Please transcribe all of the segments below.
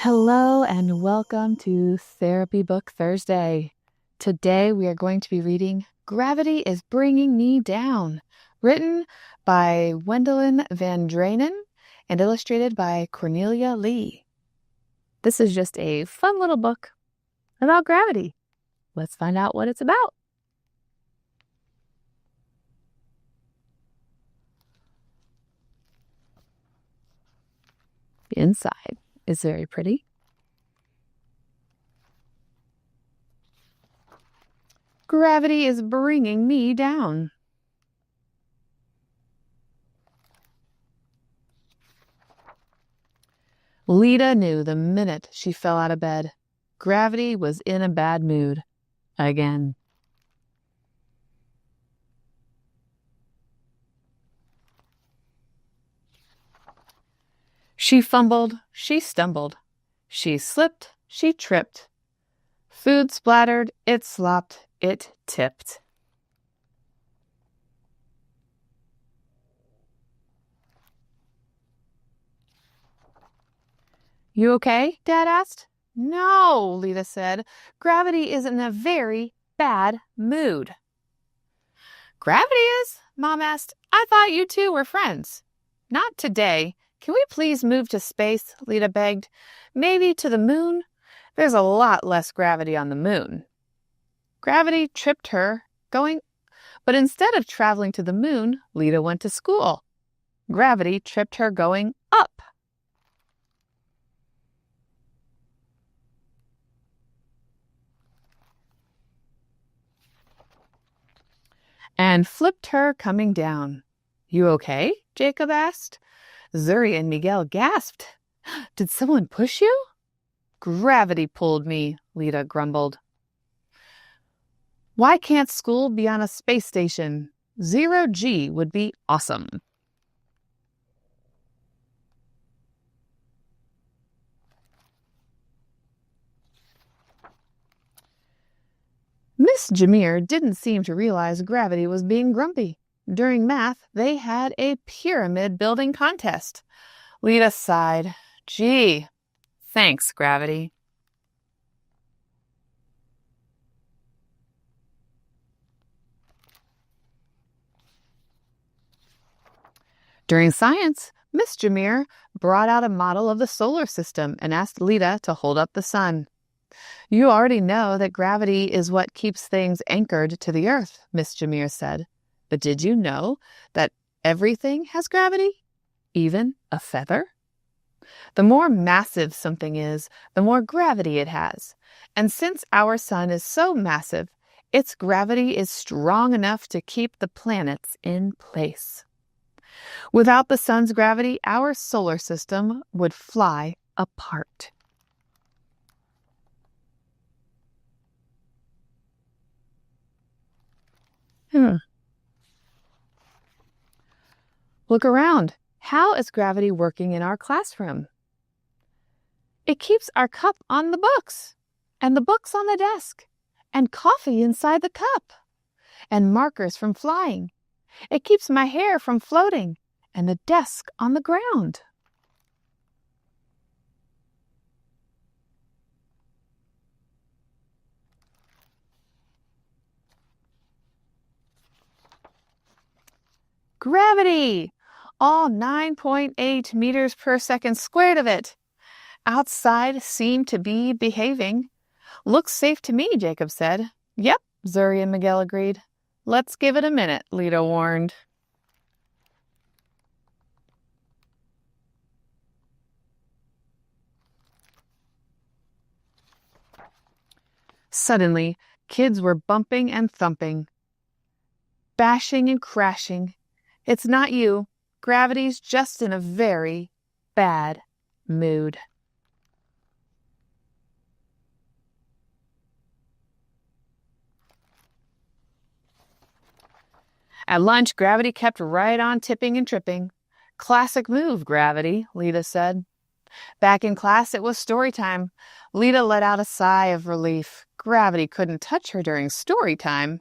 Hello and welcome to Therapy Book Thursday. Today we are going to be reading Gravity is Bringing Me Down, written by Wendelin Van Draanen and illustrated by Cornelia Lee. This is just a fun little book about gravity. Let's find out what it's about. The inside is very pretty. Gravity is bringing me down. Lita knew the minute she fell out of bed. Gravity was in a bad mood. Again. She fumbled, she stumbled. She slipped, she tripped. Food splattered, it slopped, it tipped. You okay? Dad asked. No, Lita said. Gravity is in a very bad mood. Gravity is? Mom asked. I thought you two were friends. Not today. Can we please move to space? Lita begged. Maybe to the moon? There's a lot less gravity on the moon. Gravity tripped her but instead of traveling to the moon, Lita went to school. Gravity tripped her going up. And flipped her coming down. You okay? Jacob asked. Zuri and Miguel gasped. Did someone push you? Gravity pulled me, Lita grumbled. Why can't school be on a space station? 0G would be awesome. Miss Jameer didn't seem to realize Gravity was being grumpy. During math, they had a pyramid building contest. Lita sighed. Gee, thanks, Gravity. During science, Miss Jameer brought out a model of the solar system and asked Lita to hold up the sun. You already know that gravity is what keeps things anchored to the earth, Miss Jameer said. But did you know that everything has gravity? Even a feather? The more massive something is, the more gravity it has. And since our sun is so massive, its gravity is strong enough to keep the planets in place. Without the sun's gravity, our solar system would fly apart. Look around. How is gravity working in our classroom? It keeps our cup on the books, and the books on the desk, and coffee inside the cup, and markers from flying. It keeps my hair from floating, and the desk on the ground. Gravity! All 9.8 meters per second squared of it. Outside seemed to be behaving. Looks safe to me, Jacob said. Yep, Zuri and Miguel agreed. Let's give it a minute, Lita warned. Suddenly, kids were bumping and thumping, bashing and crashing. It's not you. Gravity's just in a very bad mood. At lunch, Gravity kept right on tipping and tripping. Classic move, Gravity, Lita said. Back in class, it was story time. Lita let out a sigh of relief. Gravity couldn't touch her during story time.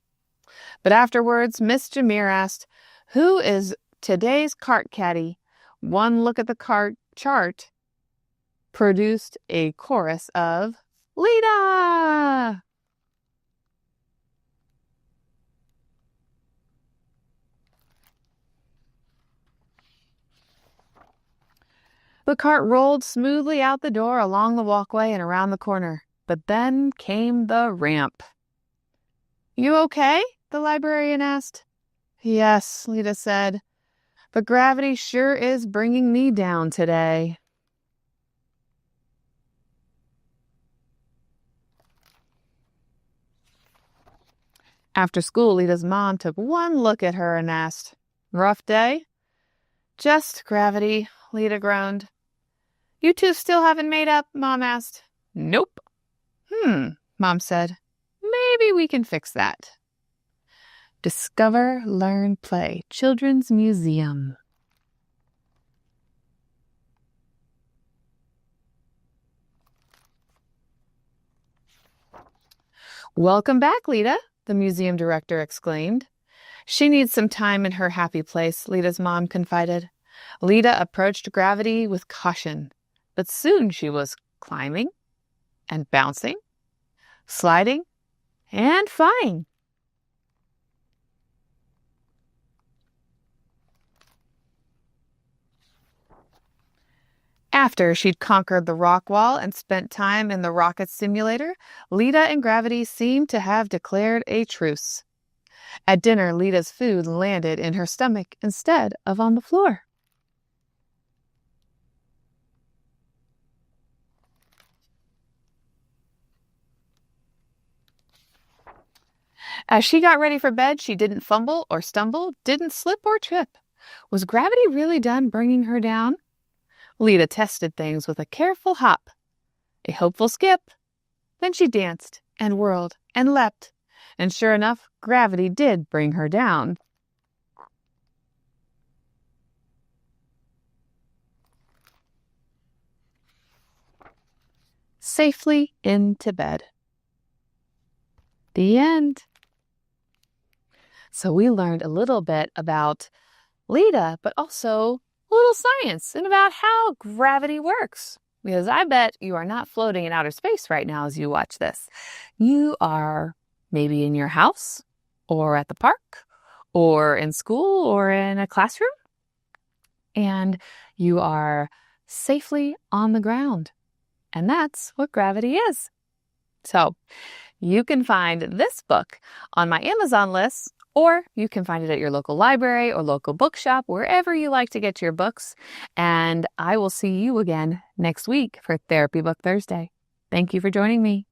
But afterwards, Miss Jameer asked, Who is today's cart caddy? One look at the cart chart produced a chorus of Lita! The cart rolled smoothly out the door, along the walkway, and around the corner. But then came the ramp. "You okay?" the librarian asked. "Yes," Lita said, "but gravity sure is bringing me down today." After school, Lita's mom took one look at her and asked, "Rough day?" "Just gravity," Lita groaned. "You two still haven't made up?" Mom asked. "Nope." Mom said. "Maybe we can fix that." Discover, Learn, Play Children's Museum. "Welcome back, Lita," the museum director exclaimed. "She needs some time in her happy place," Lita's mom confided. Lita approached gravity with caution, but soon she was climbing and bouncing, sliding and flying. After she'd conquered the rock wall and spent time in the rocket simulator, Lita and gravity seemed to have declared a truce. At dinner, Lita's food landed in her stomach instead of on the floor. As she got ready for bed, she didn't fumble or stumble, didn't slip or trip. Was gravity really done bringing her down? Lita tested things with a careful hop, a hopeful skip. Then she danced and whirled and leapt, and sure enough, gravity did bring her down. Safely into bed. The end. So we learned a little bit about Lita, but also a little science and about how gravity works. Because I bet you are not floating in outer space right now as you watch this. You are maybe in your house, or at the park, or in school, or in a classroom. And you are safely on the ground. And that's what gravity is. So you can find this book on my Amazon list, or you can find it at your local library or local bookshop, wherever you like to get your books. And I will see you again next week for Therapy Book Thursday. Thank you for joining me.